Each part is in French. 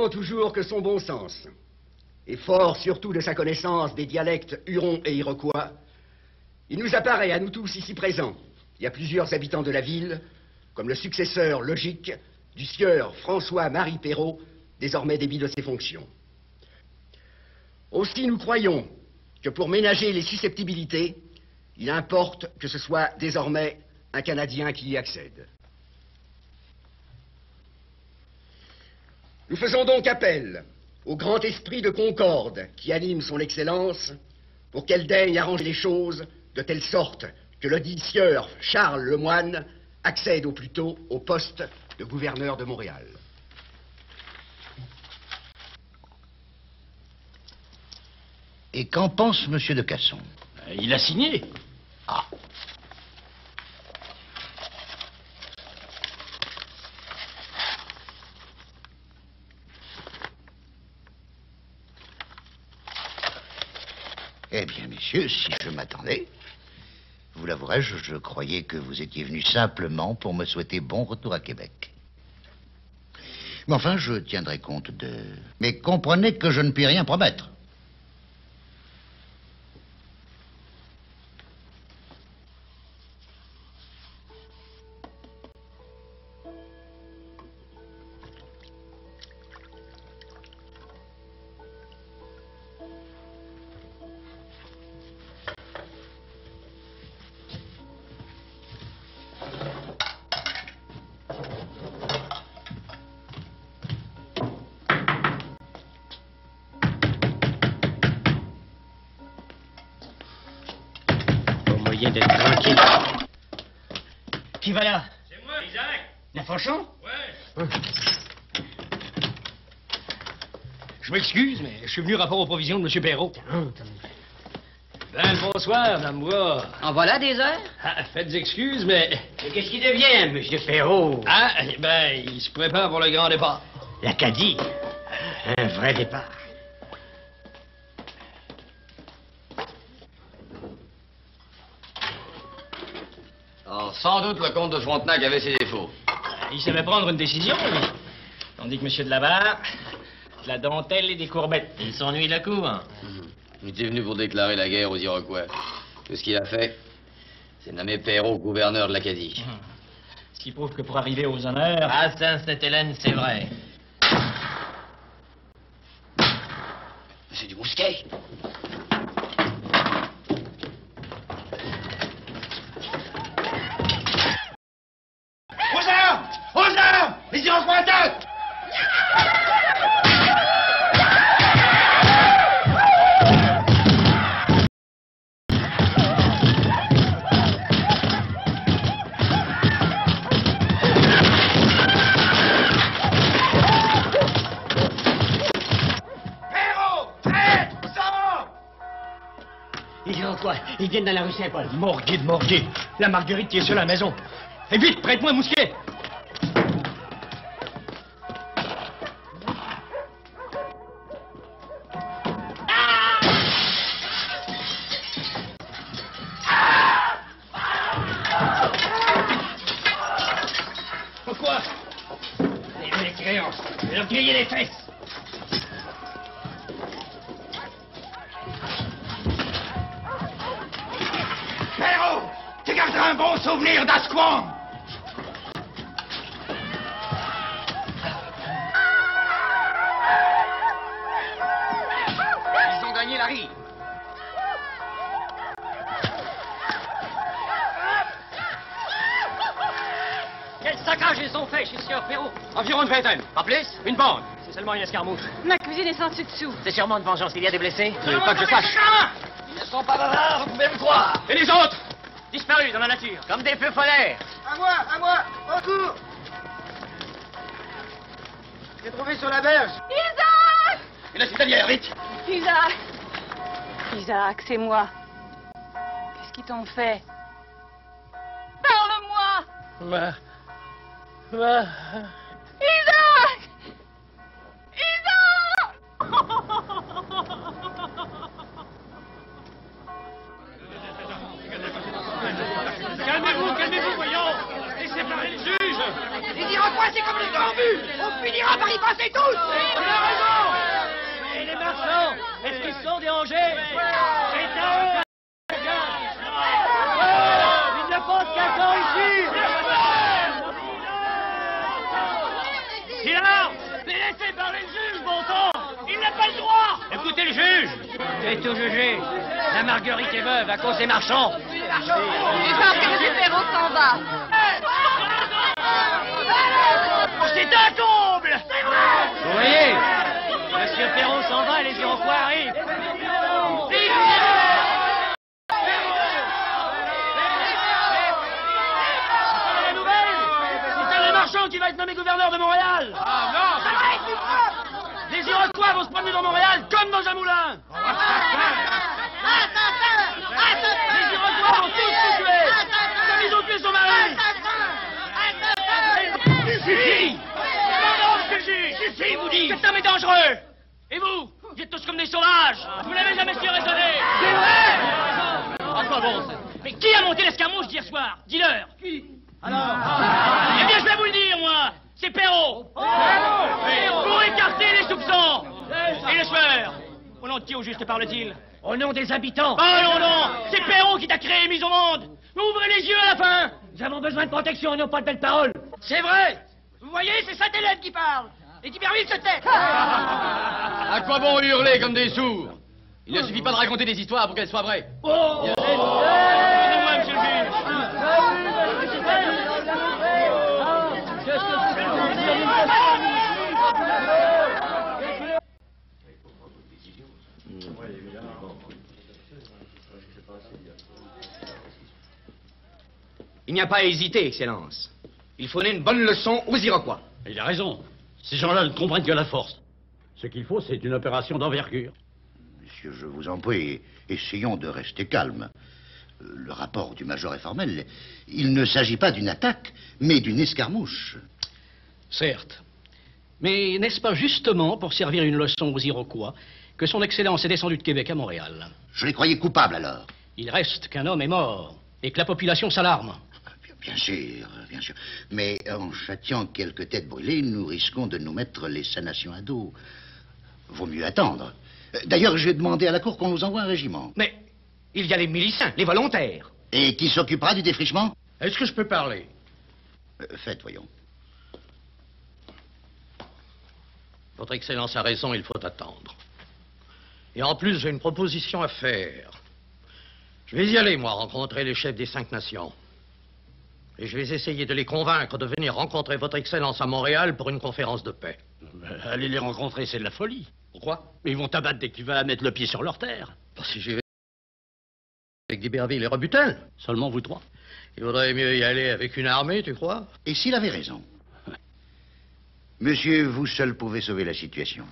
n'entend toujours que son bon sens. Et fort surtout de sa connaissance des dialectes hurons et iroquois, il nous apparaît à nous tous ici présents, et à plusieurs habitants de la ville, comme le successeur logique du sieur François-Marie Perrault, désormais démis de ses fonctions. Aussi, nous croyons que pour ménager les susceptibilités, il importe que ce soit désormais un Canadien qui y accède. Nous faisons donc appel au grand esprit de concorde qui anime son Excellence pour qu'elle daigne arranger les choses de telle sorte que le dit sieur Charles Lemoine accède au plus tôt au poste de gouverneur de Montréal. Et qu'en pense Monsieur de Casson? Il a signé. Ah. Eh bien, messieurs, si je m'attendais, vous l'avouerai, je croyais que vous étiez venus simplement pour me souhaiter bon retour à Québec. Mais enfin, je tiendrai compte de... Mais comprenez que je ne puis rien promettre. D'être tranquille. Qui va là? C'est moi, Isaac. Lafonchon? Ouais. Je m'excuse, mais je suis venu rapport aux provisions de M. Perrault. Ben, bonsoir, Mme Bois. En voilà des heures? Ah, faites excuses, mais... Qu'est-ce qui devient, M. Perrault? Ah, ben, il se prépare pour le grand départ. L'Acadie. Un vrai départ. Alors, sans doute, le comte de Frontenac avait ses défauts. Il savait prendre une décision, lui. Tandis que M. de Labarre, de la dentelle et des courbettes. Il s'ennuie la cour. Il était venu pour déclarer la guerre aux Iroquois. Tout ce qu'il a fait, c'est nommer Perrault gouverneur de l'Acadie. Ce qui prouve que pour arriver aux honneurs... À Sainte-Hélène, c'est vrai. C'est du mousquet. Aux armes! Les Iroquois attaquent! Les Iroquois, ils viennent dans la rue Saint-Paul. Morgué de Morgué. La Marguerite qui est sur la maison. Et vite, prête-moi un mousquet. Pourquoi? Les créances. Je vais leur griller les fesses. Perrault! Tu garderas un bon souvenir d'Asquam! Ils ont gagné la rive. Quel saccage ils ont fait chez Sieur Perrault? Environ une vingtaine. Pas plus? Une bande. C'est seulement une escarmouche. Ma cousine est sans dessus dessous. C'est sûrement une vengeance. Il y a des blessés? Pas que je sache. Ils ne sont pas bavards, vous pouvez me croire. Et les autres? Disparus dans la nature. Comme des feux polaires. À moi, au cours! J'ai trouvé sur la berge. Isaac! Et la citadinière, vite. Isaac! Isaac, c'est moi. Qu'est-ce qu'ils t'ont fait? Parle-moi! Isaac! Isaac! Calmez-vous, voyons. Laissez parler le juge. Les Iroquois, c'est comme les grands buts. On finira par y passer tous. C'est tout jugé. La Marguerite est veuve à cause des marchands. Et parce que M. Perrault s'en va. C'est un comble! Vous voyez, Monsieur Perrault s'en va et les Iroquois arrivent. La nouvelle, c'est un des marchands qui va être nommé gouverneur de Montréal. Ah non! Les Iroquois vont se promener dans Montréal comme dans un moulin. Les Iroquois vont tous se tuer, comme ils ont tué son mari. Suffit! Suffit, vous dites! Cet homme est dangereux! Et vous? Vous êtes tous comme des sauvages! Vous l'avez jamais su raisonner! C'est vrai! À quoi bon, ça? Mais qui a monté l'escarmouche d'hier soir? Dis-leur! Qui? Alors? Eh bien, je vais vous le dire, moi! C'est Perrault! Pour écarter les soupçons! Et le sueur! Au nom de qui, au juste parle-t-il? Au nom des habitants! Oh non, non! C'est Perrault qui t'a créé et mis au monde! Ouvrez les yeux à la fin! Nous avons besoin de protection et non pas de belles paroles! C'est vrai! Vous voyez, c'est Sainte-Hélène qui parle. Et d'Iberville se tait. À quoi bon hurler comme des sourds? Il ne suffit pas de raconter des histoires pour qu'elles soient vraies. Oh! Excusez-moi, monsieur le Il n'y a pas à hésiter, Excellence. Il faut donner une bonne leçon aux Iroquois. Il a raison. Ces gens-là ne comprennent que la force. Ce qu'il faut, c'est une opération d'envergure. Monsieur, je vous en prie, essayons de rester calmes. Le rapport du major est formel. Il ne s'agit pas d'une attaque, mais d'une escarmouche. Certes. Mais n'est-ce pas justement pour servir une leçon aux Iroquois que son Excellence est descendu de Québec à Montréal? Je les croyais coupables alors. Il reste qu'un homme est mort et que la population s'alarme. Bien sûr, bien sûr. Mais en châtiant quelques têtes brûlées, nous risquons de nous mettre les sanations à dos. Vaut mieux attendre. D'ailleurs, j'ai demandé à la cour qu'on nous envoie un régiment. Mais il y a les miliciens, les volontaires. Et qui s'occupera du défrichement? Est-ce que je peux parler? Faites, voyons. Votre Excellence a raison, il faut attendre. Et en plus, j'ai une proposition à faire. Je vais y aller, moi, rencontrer les chefs des 5 nations. Et je vais essayer de les convaincre de venir rencontrer votre Excellence à Montréal pour une conférence de paix. Allez les rencontrer, c'est de la folie. Pourquoi? Ils vont t'abattre dès que tu vas mettre le pied sur leur terre. Si j'y vais avec d'Iberville et Rebutin. Seulement vous trois. Il vaudrait mieux y aller avec une armée, tu crois? Et s'il avait raison? Monsieur, vous seul pouvez sauver la situation.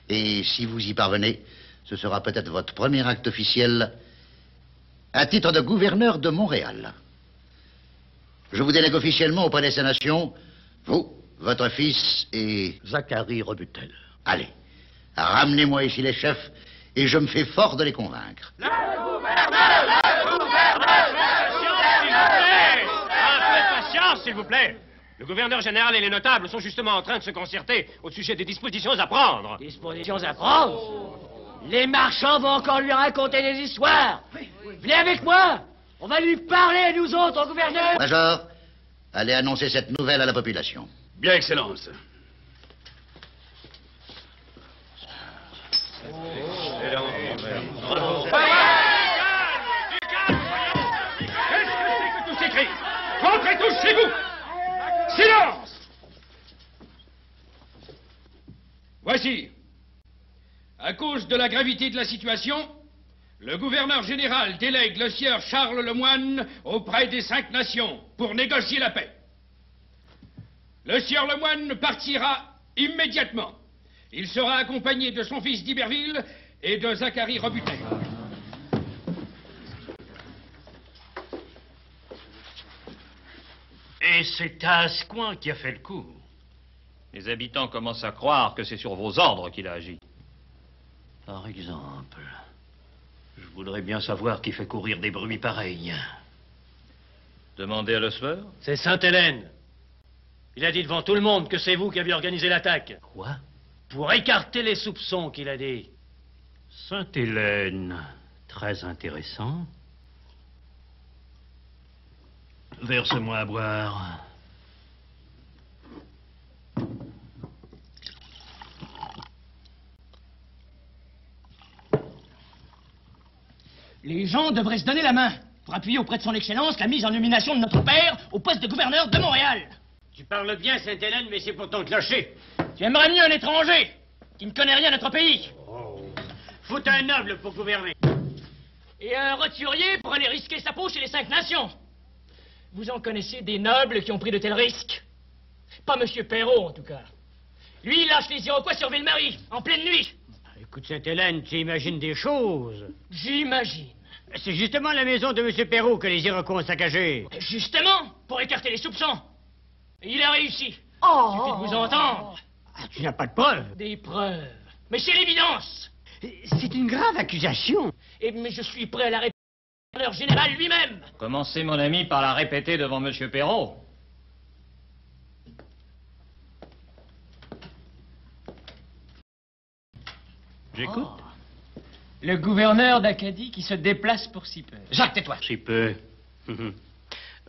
Et si vous y parvenez, ce sera peut-être votre premier acte officiel à titre de gouverneur de Montréal. Je vous délègue officiellement auprès des nations, vous, votre fils et... Zachary Rebutel. Allez, ramenez-moi ici les chefs et je me fais fort de les convaincre. Le gouverneur! Un peu de patience, s'il vous plaît. Le gouverneur général et les notables sont justement en train de se concerter au sujet des dispositions à prendre. Dispositions à prendre? Les marchands vont encore lui raconter des histoires. Venez avec moi. On va lui parler à nous autres, au gouverneur. Major, allez annoncer cette nouvelle à la population. Bien, Excellence. Qu'est-ce que c'est que tous ces cris? Rentrez tous chez vous! Silence! Voici. À cause de la gravité de la situation, le gouverneur général délègue le sieur Charles Lemoine auprès des 5 nations pour négocier la paix. Le sieur Lemoine partira immédiatement. Il sera accompagné de son fils d'Iberville et de Zachary Rebutin. Et c'est Tascoin qui a fait le coup. Les habitants commencent à croire que c'est sur vos ordres qu'il a agi. Par exemple, je voudrais bien savoir qui fait courir des bruits pareils. Demandez à le sueur. C'est Sainte-Hélène. Il a dit devant tout le monde que c'est vous qui avez organisé l'attaque. Quoi? Pour écarter les soupçons, qu'il a dit. Sainte-Hélène, très intéressant. Verse-moi à boire. Les gens devraient se donner la main pour appuyer auprès de son Excellence la mise en nomination de notre père au poste de gouverneur de Montréal. Tu parles bien, Sainte-Hélène, mais c'est pourtant clocher. Tu aimerais mieux un étranger qui ne connaît rien à notre pays. Faut un noble pour gouverner. Et un roturier pour aller risquer sa peau chez les 5 nations. Vous en connaissez des nobles qui ont pris de tels risques? Pas Monsieur Perrault, en tout cas. Lui, il lâche les Iroquois sur Ville-Marie, en pleine nuit. Écoute, Sainte-Hélène, tu imagines des choses. J'imagine. C'est justement la maison de M. Perrault que les Iroquois ont saccagée. Justement, pour écarter les soupçons. Et il a réussi. Oh. Suffit de vous entendre. Ah, tu n'as pas de preuves. Des preuves. Mais c'est l'évidence. C'est une grave accusation. Mais je suis prêt à la répéter au gouverneur général lui-même. Commencez, mon ami, par la répéter devant Monsieur Perrault. J'écoute. Oh. Le gouverneur d'Acadie qui se déplace pour si peu. Jacques, tais-toi. Si peu.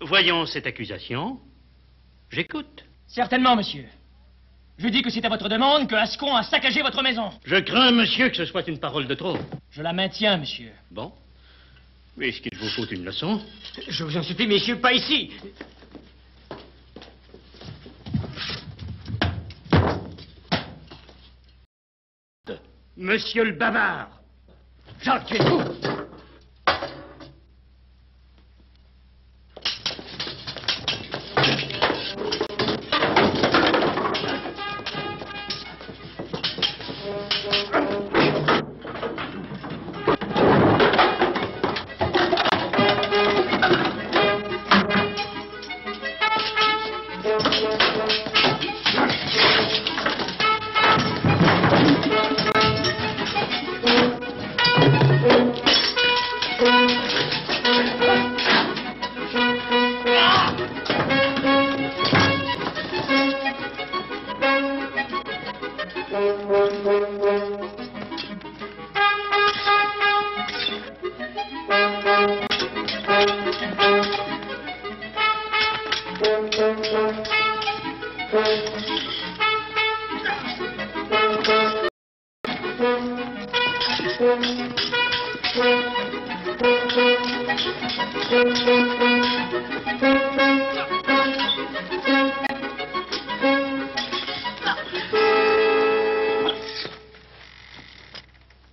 Voyons cette accusation. J'écoute. Certainement, monsieur. Je dis que c'est à votre demande que Ascon a saccagé votre maison. Je crains, monsieur, que ce soit une parole de trop. Je la maintiens, monsieur. Bon. Est-ce qu'il vous faut une leçon? Je vous en supplie, messieurs, pas ici. Monsieur le bavard. Jacques, tu es fou.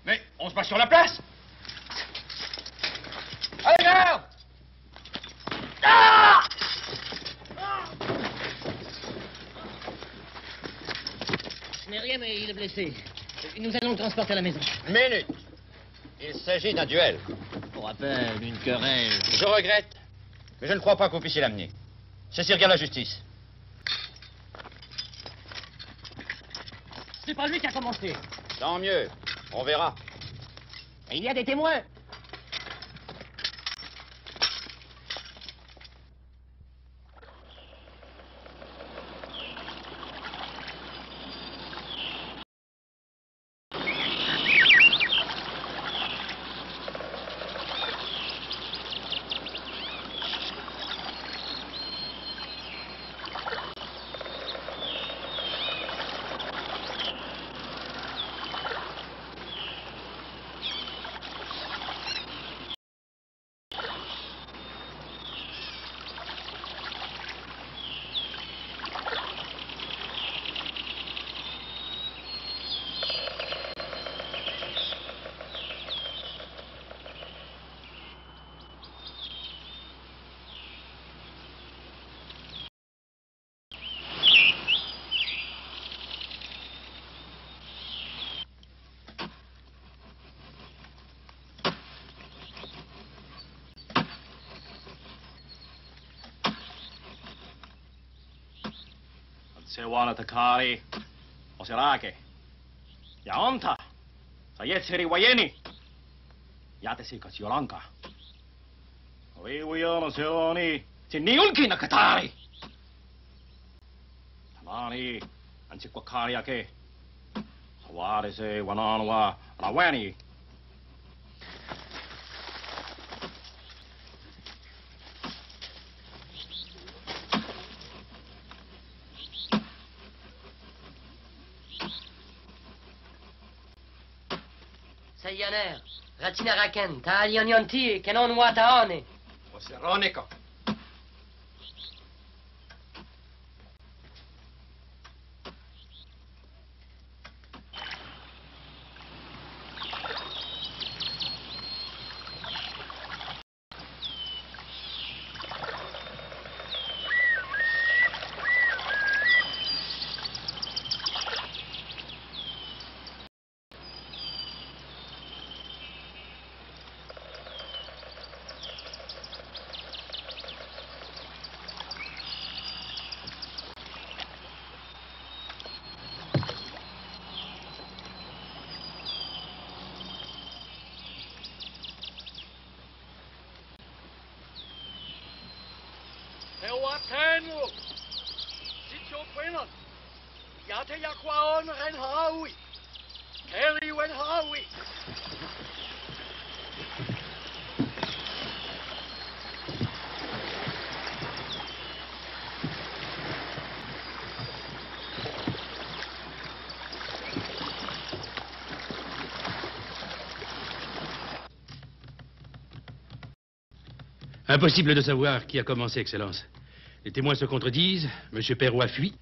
Mais on se bat sur la place. Allez, garde! Ce n'est rien, mais il est blessé. Nous allons le transporter à la maison. Minute. Il s'agit d'un duel. Pour rappel, une querelle. Je regrette, mais je ne crois pas que vous puissiez l'amener. Ceci regarde la justice. C'est pas lui qui a commencé. Tant mieux. On verra. Il y a des témoins. Sewana Takari, Osirake. Yaonta, Sayetsiri Wayeni. Yatesi Katsiolanka. Wiwiyono Seoni, Tiniunki Nakatari. Tamani, Antiquakariake. Sawari se Wananwa, Rawani. Sayaner, Ratinaraken, Taalianyanti, Kenon Wataone. Oseroneko. Tenu, Sitio Quenon, Yate Yakwaon Ren Hawi, Kerry Wen Hawi. Impossible de savoir qui a commencé, Excellence. Les témoins se contredisent. Monsieur Perrault a fui.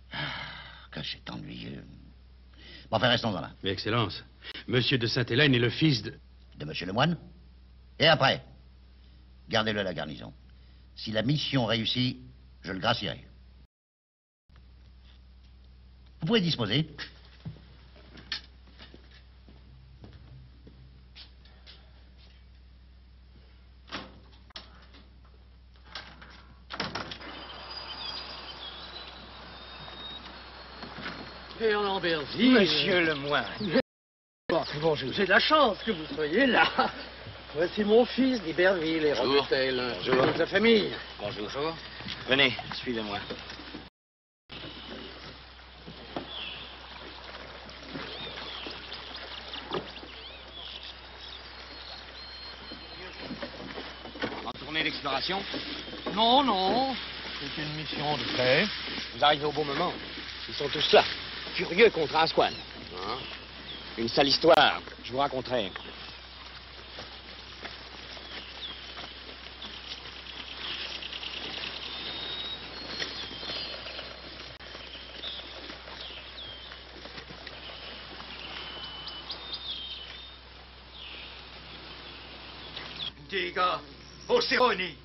Que c'est ennuyeux. Bon, enfin, restons-en là. Mais, Excellence, Monsieur de Sainte-Hélène est le fils de... De Monsieur Lemoine. Et après, gardez-le à la garnison. Si la mission réussit, je le gracierai. Vous pouvez disposer. Père Lamberville. Monsieur Lemoine. Bonjour. J'ai de la chance que vous soyez là. Voici mon fils d'Iberville et Robertel. Bonjour. Toute la famille. Bonjour. Venez, suivez-moi. En tournée d'exploration? Non, non. C'est une mission de paix. Vous arrivez au bon moment. Ils sont tous là, furieux contre Asquan. Hein? Une sale histoire, je vous raconterai. Diga, Oseroni,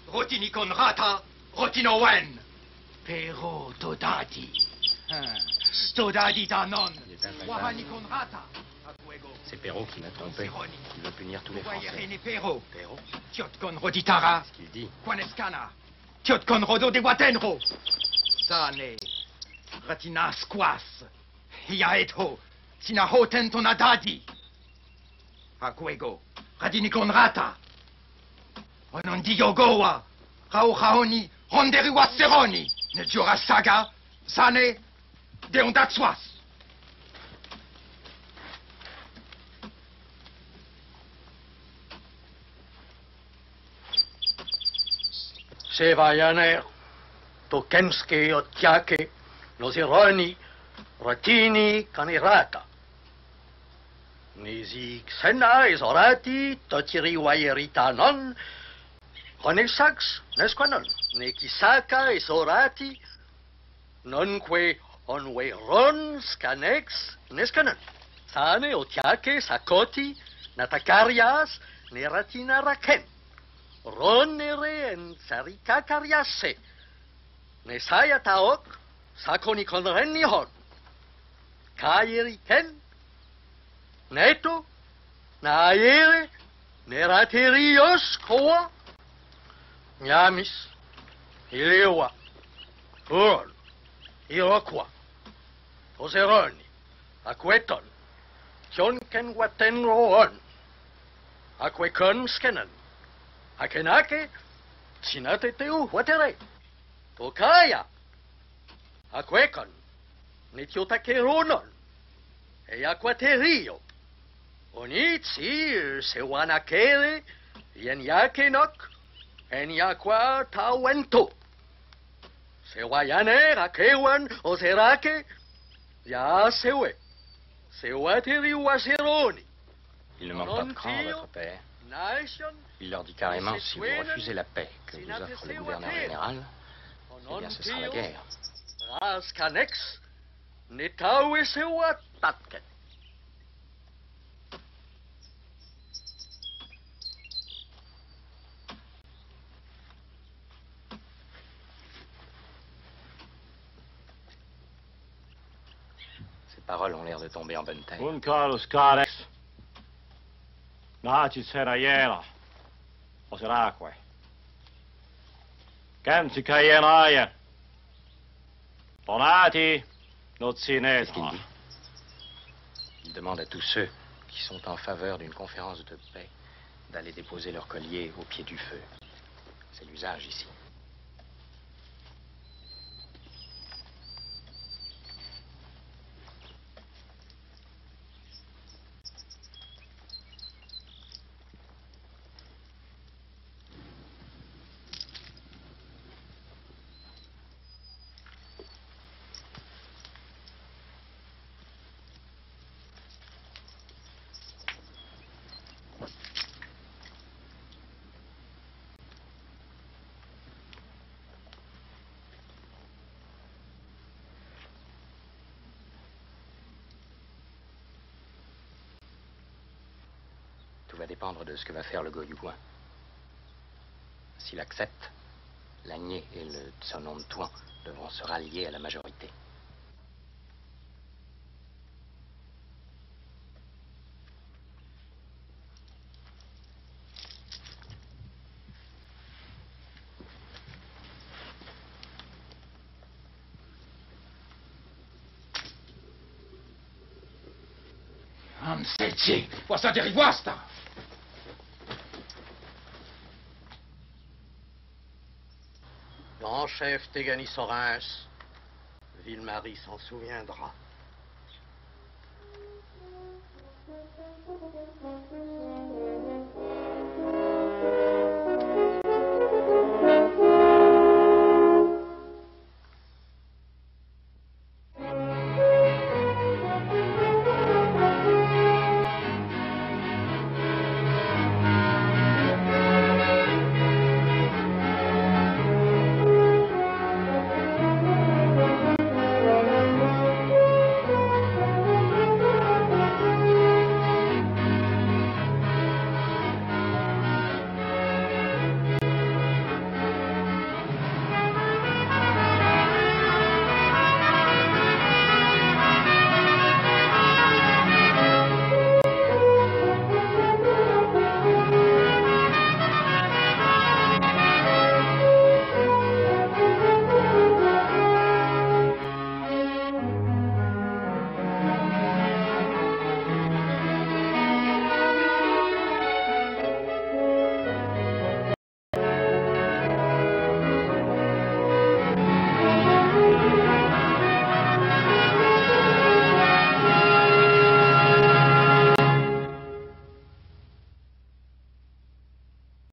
Rotinikon Rata, Rotinowen, Pero Todadi. Todadi Danon, Wahanikon Rata. C'est Perrault qui m'a trompé. Il veut punir tous les Français. René Perrault. Tiotkon Roditara. Ce qu'il dit. Quaneskana. Tiotkon Rodo de Watenro. Sane. Ratina Squas. Iaetho. Sinahoten Tonadadi. Aguego. Radinikon Rata. Onondi Yogowa. Rauhaoni. Ronderiwa Seroni. Nejura Saga. Sane. Deondatswas. Sevayaner, Tokenske, Otiake, Nozironi, Rotini, Kanirata. Nisi Xena, Ezorati, Totiri Wayerita non, Renesax, Nesquanon, Nekisaka, Ezorati, Nonque onwe Ron, Scanex, Nescanon. Sane, Otiake, Sakoti, Natakarias, Neratina Raken. Ronere en Sarika Kariase. Nesaya Taok, Sakoni Konreni Hon. Kayeri Ken. Neto, Naere, Neraterios Koa. Nyamis, Ilewa, Uron, Iroquois, Oseroni, Aqueton, Tionken Watenroon, Aquecon Skenan. Akenake, Sinateu, Watere, Tokaya, Aquecon, Netiotakeronon, e Aquaterio, Onitsi, Sewanakere, Yenyakenok, Enyaqua Tawento, Sewayane, Akewan, Oserake, Ya Sewe, Sewateri Waseroni, Il ne manque pas de cran, votre père. Il leur dit carrément, si vous refusez la paix que vous offre le gouverneur général, eh bien ce sera la guerre. Ces paroles ont l'air de tomber en bonne terre. Naacis herra Jeela, oseraque. Kämsi kaien aie. Tonati, Qu'est-ce qu'il dit? Il demande à tous ceux qui sont en faveur d'une conférence de paix d'aller déposer leur collier au pied du feu. C'est l'usage ici. Tout va dépendre de ce que va faire le Goyugouin. S'il accepte, Lagné et le Tsonontuan devront se rallier à la majorité. Ansechi, poissa derivuasta! Grand chef Tegani Sorens, Ville-Marie s'en souviendra.